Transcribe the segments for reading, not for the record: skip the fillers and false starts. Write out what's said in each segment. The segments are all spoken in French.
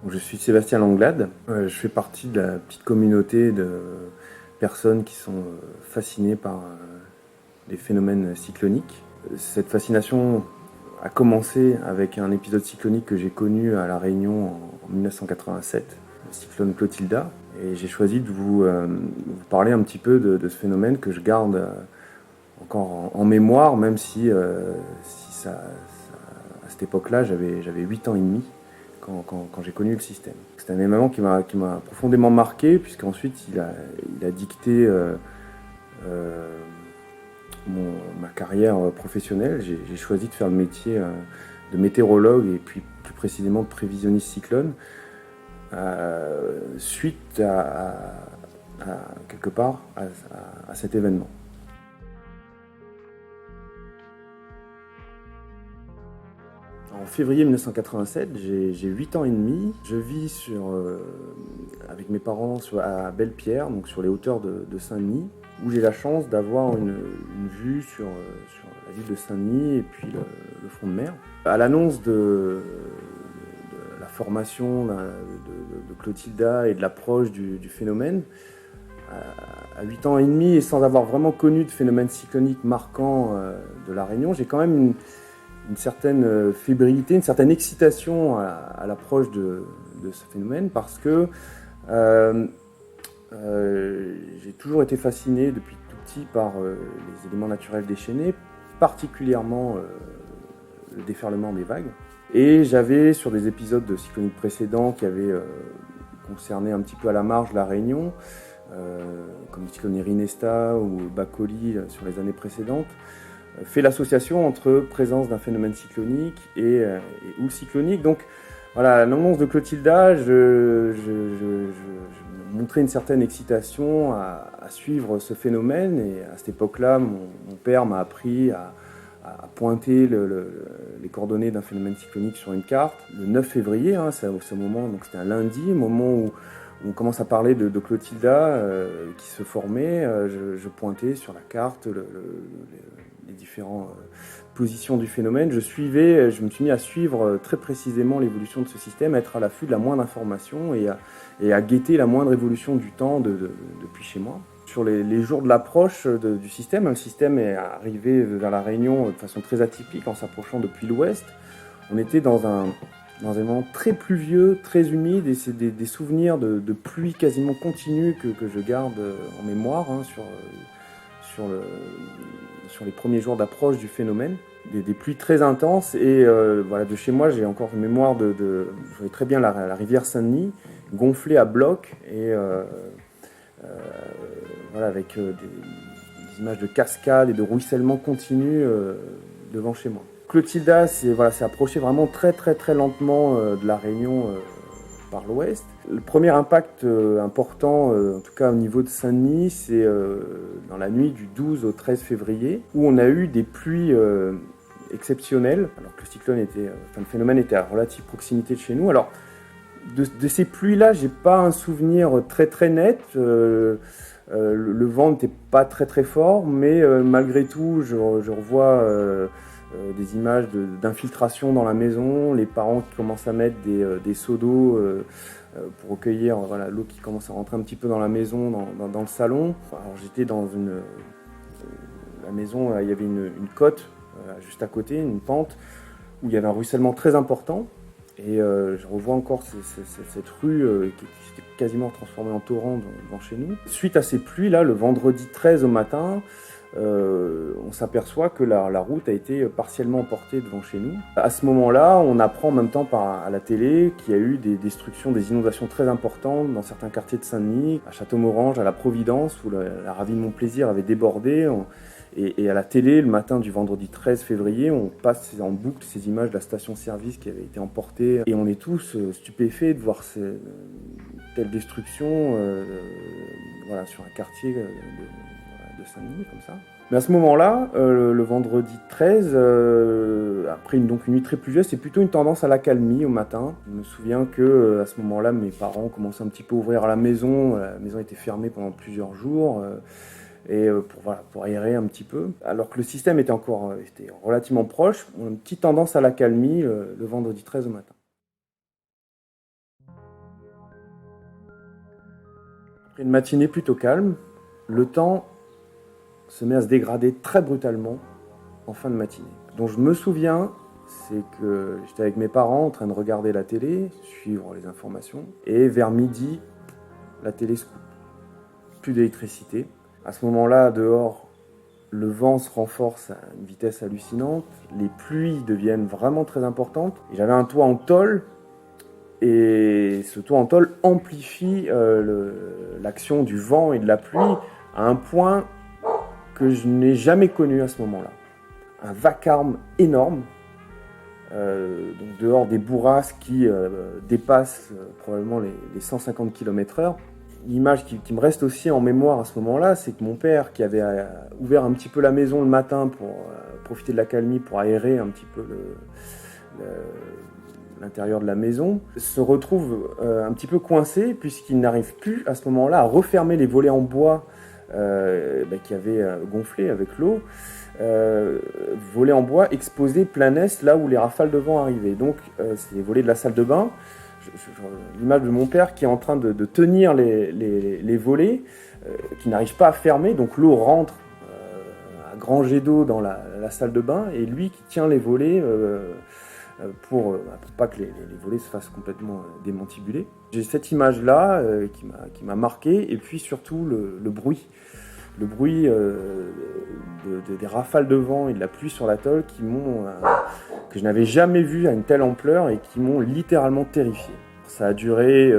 Je suis Sébastien Langlade. Je fais partie de la petite communauté de personnes qui sont fascinées par les phénomènes cycloniques. Cette fascination a commencé avec un épisode cyclonique que j'ai connu à La Réunion en 1987, le cyclone Clotilda. Et j'ai choisi de vous parler un petit peu de ce phénomène que je garde encore en mémoire, même si à cette époque-là, j'avais 8 ans et demi quand j'ai connu le système. C'est un événement qui m'a profondément marqué, puisqu'ensuite il a dicté ma carrière professionnelle. J'ai choisi de faire le métier de météorologue et puis plus précisément de prévisionniste cyclone, suite quelque part à cet événement. En février 1987, j'ai 8 ans et demi. Je vis avec mes parents à Belle-Pierre, donc sur les hauteurs de Saint-Denis, où j'ai la chance d'avoir une vue sur la ville de Saint-Denis et puis le front de mer. À l'annonce de la formation de Clotilda et de l'approche du phénomène, à 8 ans et demi et sans avoir vraiment connu de phénomène cyclonique marquant de La Réunion, j'ai quand même une certaine fébrilité, une certaine excitation à l'approche de ce phénomène, parce que j'ai toujours été fasciné depuis tout petit par les éléments naturels déchaînés, particulièrement le déferlement des vagues. Et j'avais, sur des épisodes de cyclonique précédents qui avaient concerné un petit peu à la marge La Réunion, comme le cyclone Erinesta ou Bacoli sur les années précédentes, fait l'association entre présence d'un phénomène cyclonique ou cyclonique. Donc voilà, à l'annonce de Clotilda, je montrais une certaine excitation à suivre ce phénomène. Et à cette époque-là, mon père m'a appris à pointer les coordonnées d'un phénomène cyclonique sur une carte. Le 9 février, c'est au moment, donc c'était un lundi, au moment où on commence à parler de Clotilda qui se formait, je pointais sur la carte les différentes positions du phénomène. Je me suis mis à suivre très précisément l'évolution de ce système, à être à l'affût de la moindre information et à guetter la moindre évolution du temps depuis chez moi. Sur les jours de l'approche du système, le système est arrivé vers La Réunion de façon très atypique en s'approchant depuis l'ouest. On était dans un moment très pluvieux, très humide, et c'est des souvenirs de pluie quasiment continue que je garde en mémoire sur les premiers jours d'approche du phénomène. Des pluies très intenses, et voilà, de chez moi j'ai encore une mémoire je voyais très bien la rivière Saint-Denis gonflée à bloc, et voilà, avec des images de cascades et de ruissellement continu devant chez moi. Clotilda s'est approché vraiment très très très lentement de La Réunion par l'ouest. Le premier impact important, en tout cas au niveau de Saint-Denis, c'est dans la nuit du 12 au 13 février, où on a eu des pluies exceptionnelles, alors que le phénomène était à relative proximité de chez nous. Alors, de ces pluies-là, j'ai pas un souvenir très très net. Le vent n'était pas très très fort, mais malgré tout, je revois des images d'infiltration dans la maison, les parents qui commencent à mettre des seaux d'eau pour recueillir l'eau qui commence à rentrer un petit peu dans la maison, dans le salon. Alors j'étais dans la maison, il y avait une côte juste à côté, une pente, où il y avait un ruissellement très important. Et je revois encore cette rue qui s'était quasiment transformée en torrent devant chez nous. Suite à ces pluies-là, le vendredi 13 au matin, on s'aperçoit que la route a été partiellement emportée devant chez nous. À ce moment-là, on apprend en même temps à la télé qu'il y a eu des destructions, des inondations très importantes dans certains quartiers de Saint-Denis, à Château-Morange, à la Providence, où la ravine Montplaisir avait débordé. Et à la télé, le matin du vendredi 13 février, on passe en boucle ces images de la station-service qui avait été emportée. Et on est tous stupéfaits de voir telle destruction sur un quartier de Saint-Denis, comme ça. Mais à ce moment-là, le vendredi 13, après une nuit très pluvieuse, c'est plutôt une tendance à l'accalmie au matin. Je me souviens que à ce moment-là, mes parents commençaient un petit peu à ouvrir la maison. La maison était fermée pendant plusieurs jours. Et pour aérer un petit peu. Alors que le système était relativement proche, on a une petite tendance à l'accalmie le vendredi 13 au matin. Après une matinée plutôt calme, le temps se met à se dégrader très brutalement en fin de matinée. Donc je me souviens, c'est que j'étais avec mes parents en train de regarder la télé, suivre les informations, et vers midi, la télé se coupe. Plus d'électricité. À ce moment-là, dehors, le vent se renforce à une vitesse hallucinante, les pluies deviennent vraiment très importantes. Et j'avais un toit en tôle, et ce toit en tôle amplifie l'action du vent et de la pluie à un point que je n'ai jamais connu à ce moment-là. Un vacarme énorme, donc dehors des bourrasques qui dépassent probablement les 150 km/h. L'image qui me reste aussi en mémoire à ce moment-là, c'est que mon père, qui avait ouvert un petit peu la maison le matin pour profiter de l'accalmie, pour aérer un petit peu l'intérieur de la maison, se retrouve un petit peu coincé puisqu'il n'arrive plus à ce moment-là à refermer les volets en bois qui avaient gonflé avec l'eau. Volets en bois exposés plein est là où les rafales de vent arrivaient. Donc c'est les volets de la salle de bain. L'image de mon père qui est en train de tenir les volets, qui n'arrive pas à fermer, donc l'eau rentre à grand jet d'eau dans la salle de bain, et lui qui tient les volets pour pas que les volets se fassent complètement démantibuler. J'ai cette image-là qui m'a marqué, et puis surtout le bruit. Le bruit des rafales de vent et de la pluie sur la tôle que je n'avais jamais vu à une telle ampleur et qui m'ont littéralement terrifié. Ça a duré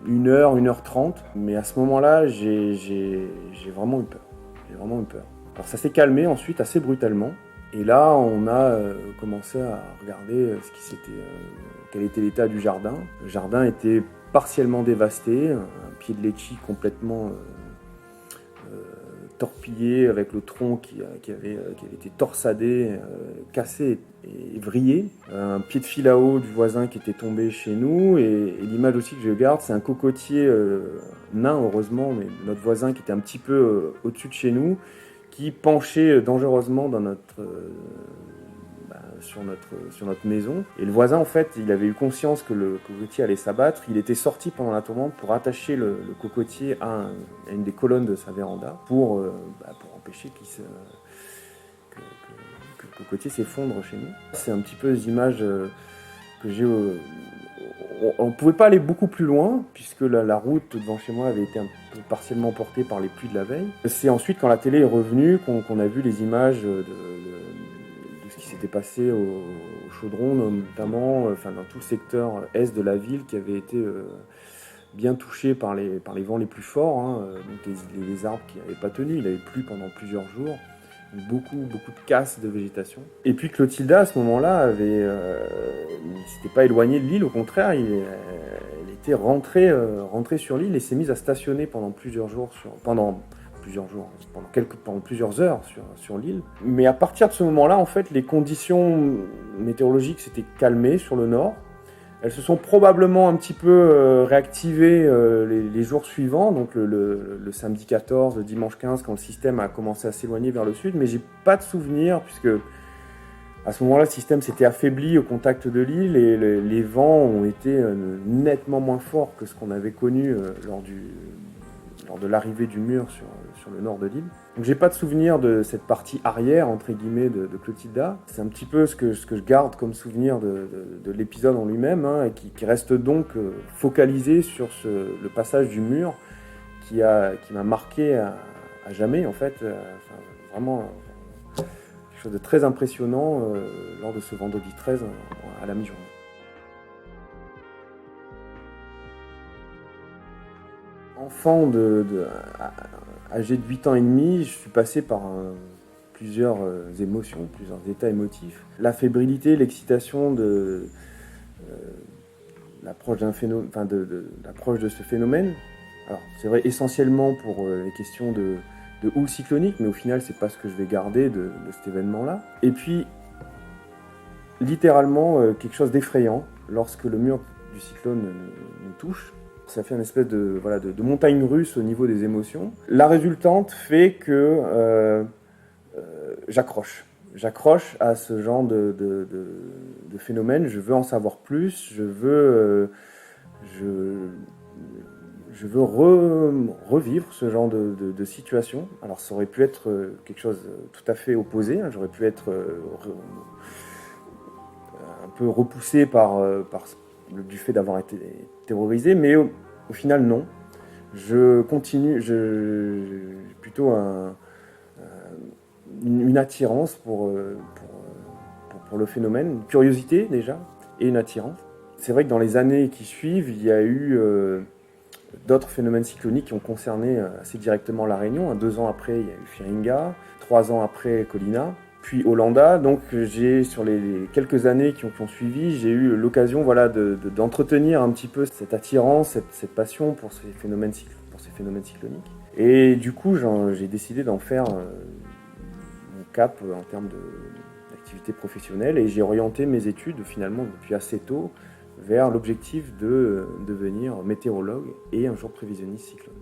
1h30, mais à ce moment-là, j'ai vraiment eu peur. J'ai vraiment eu peur. Alors ça s'est calmé ensuite assez brutalement, et là on a commencé à regarder quel était l'état du jardin. Le jardin était partiellement dévasté, un pied de litchi complètement torpillé, avec le tronc qui avait été torsadé, cassé et vrillé. Un pied de fil à eau du voisin qui était tombé chez nous, et l'image aussi que je garde, c'est un cocotier nain, heureusement, mais notre voisin qui était un petit peu au-dessus de chez nous, qui penchait dangereusement sur notre maison. Et le voisin, en fait, il avait eu conscience que le cocotier allait s'abattre. Il était sorti pendant la tourmente pour attacher le cocotier à une des colonnes de sa véranda pour empêcher que le cocotier s'effondre chez nous. C'est un petit peu les images que j'ai. On ne pouvait pas aller beaucoup plus loin puisque la route devant chez moi avait été un peu partiellement portée par les pluies de la veille. C'est ensuite, quand la télé est revenue, qu'on a vu les images de ce qui s'était passé au Chaudron, notamment dans tout le secteur est de la ville qui avait été bien touché par les vents les plus forts, donc les arbres qui n'avaient pas tenu. Il avait plu pendant plusieurs jours, beaucoup de casse de végétation. Et puis Clotilda, à ce moment-là, ne s'était pas éloignée de l'île, au contraire, elle était rentrée sur l'île et s'est mise à stationner pendant plusieurs heures sur l'île. Mais à partir de ce moment-là, en fait, les conditions météorologiques s'étaient calmées sur le nord. Elles se sont probablement un petit peu réactivées les jours suivants, donc le samedi 14, le dimanche 15, quand le système a commencé à s'éloigner vers le sud. Mais j'ai pas de souvenir, puisque à ce moment-là, le système s'était affaibli au contact de l'île et les vents ont été nettement moins forts que ce qu'on avait connu lors de l'arrivée du mur sur le nord de l'île. Donc j'ai pas de souvenir de cette partie arrière, entre guillemets, de Clotilda. C'est un petit peu ce que je garde comme souvenir de l'épisode en lui-même, et qui reste donc focalisé sur le passage du mur qui m'a marqué à jamais, en fait. Vraiment quelque chose de très impressionnant lors de ce vendredi 13 à la mi-journée. Enfant âgé de 8 ans et demi, je suis passé par plusieurs émotions, plusieurs états émotifs. La fébrilité, l'excitation de l'approche de ce phénomène. Alors, c'est vrai essentiellement pour les questions de houle cyclonique, mais au final, c'est pas ce que je vais garder de cet événement-là. Et puis, littéralement, quelque chose d'effrayant lorsque le mur du cyclone nous touche. Ça fait une espèce de montagne russe au niveau des émotions. La résultante fait que j'accroche. J'accroche à ce genre de phénomène. Je veux en savoir plus. Je je veux revivre ce genre de situation. Alors ça aurait pu être quelque chose tout à fait opposé, hein. J'aurais pu être un peu repoussé du fait d'avoir été terrorisé, mais au final non. Je continue, j'ai plutôt une attirance pour le phénomène, une curiosité déjà, et une attirance. C'est vrai que dans les années qui suivent, il y a eu d'autres phénomènes cycloniques qui ont concerné assez directement la Réunion. 2 ans après, il y a eu Firinga, 3 ans après, Colina, puis Hollanda. Donc sur les quelques années qui ont suivi, j'ai eu l'occasion d'entretenir un petit peu cette attirance, cette passion pour ces phénomènes cycloniques. Et du coup, j'ai décidé d'en faire mon cap en termes d'activité professionnelle, et j'ai orienté mes études finalement depuis assez tôt vers l'objectif de devenir météorologue et un jour prévisionniste cyclone.